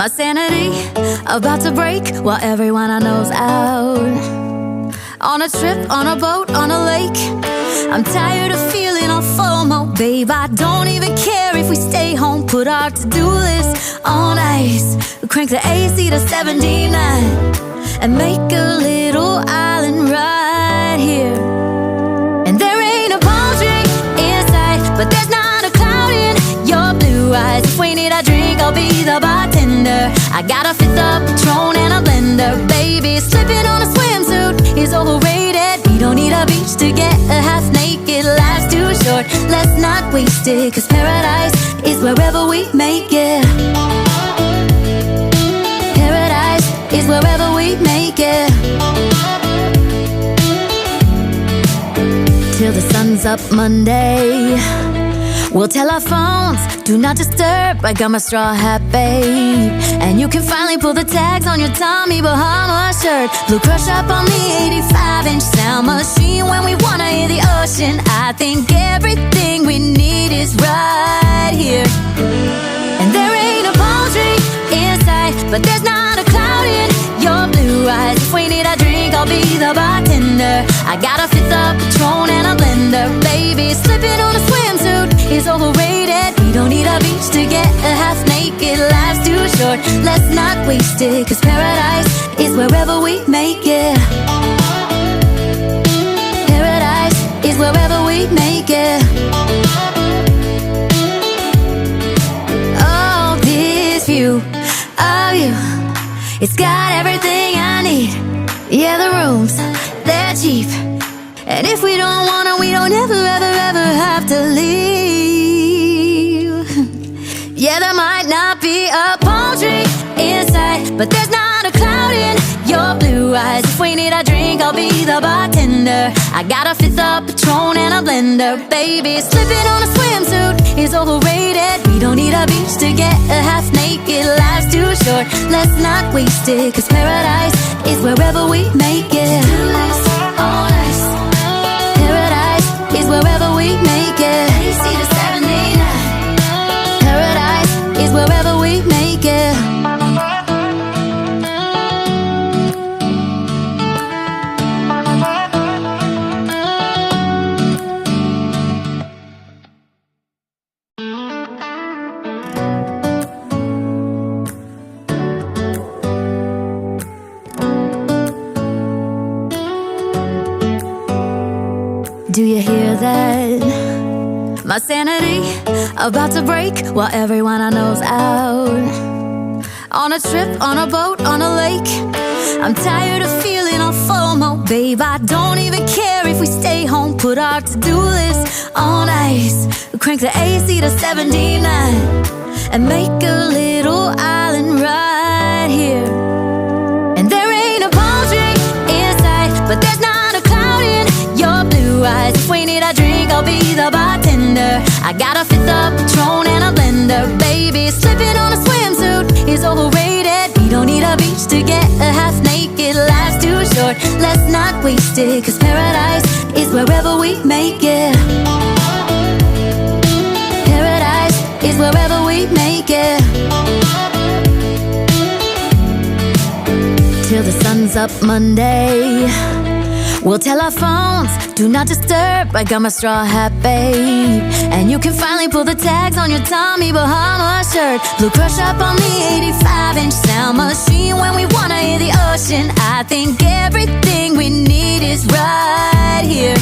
My sanity about to break while everyone I know's out. On a trip, on a boat, on a lake. I'm tired of feeling all FOMO, babe. I don't even care if we stay home. Put our to-do list on ice. Crank the AC to 79 and make a little island right here. And there ain't a palm tree in sight, but there's not a cloud in your blue eyes. If we need a drink, I'll be the bartender. I got a fifth of Patron and a blender. Baby, slipping on a swimsuit is overrated. We don't need a beach to get a half naked. Life's too short, let's not waste it, 'cause paradise is wherever we make it. Paradise is wherever we make it. Till the sun's up Monday, we'll tell our phones, do not disturb. I got my straw hat, babe. And you can finally pull the tags on your Tommy Bahama shirt. Blue crush up on the 85-inch sound machine. When we wanna hear the ocean, I think everything we need is right here. And there ain't a palm tree in sight, but there's not a cloud in your blue eyes. If we need a drink, I'll be the bartender. I got a fifth of Patron and a blender. Baby, slipping on a swimsuit is overrated. We don't need a beach to get a half naked. Life's too short, let's not waste it, 'cause paradise is wherever we make it. Paradise is wherever we make it. Oh, this view of you, it's got everything I need. Yeah, the rooms, they're cheap. And if we don't want it, we don't ever, ever, ever have to leave. Yeah, there might not be a palm tree in sight, but there's not a cloud in your blue eyes. If we need a drink, I'll be the bartender. I got a fifth of Patron and a blender. Baby, slipping on a swimsuit is overrated. We don't need a beach to get a half naked. Life's too short, let's not waste it, 'cause paradise is wherever we make it. On ice. Paradise is wherever we make it. AC to 79. Paradise is wherever we make it. Do you hear that? My sanity about to break while everyone I know's out. On a trip, on a boat, on a lake. I'm tired of feeling all FOMO, babe. I don't even care if we stay home. Put our to-do list on ice. Crank the AC to 79 and make a little island right here. And there ain't a palm tree in sight, but there's not a cloud in your blue eyes. If we need a drink, I'll be the bartender. I got a fifth of Patron and a blender. Baby, slipping on a swimsuit is overrated. We don't need a beach to get a half naked. Life's too short, let's not waste it, 'cause paradise is wherever we make it. Paradise is wherever we make it. Till the sun's up Monday, we'll tell our phones, do not disturb. I got my straw hat, babe. And you can finally pull the tags on your Tommy Bahama shirt. Blue crush up on the 85-inch sound machine. When we wanna hear the ocean, I think everything we need is right here.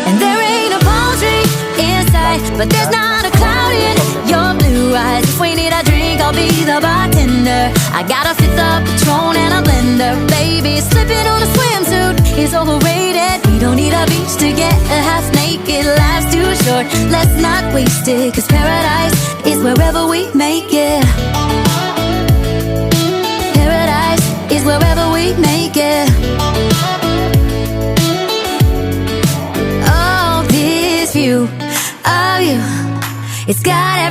And there ain't a palm tree in sight, but there's not a cloud in your blue eyes. If we need a drink, I'll be the bartender. I got a fifth of Patron and a blender. Baby, slipping on a swimsuit is overrated. We don't need a beach to get a half naked. Life's too short, let's not waste it, 'cause paradise is wherever we make it. Paradise is wherever we make it. Oh, this view of you, it's got everything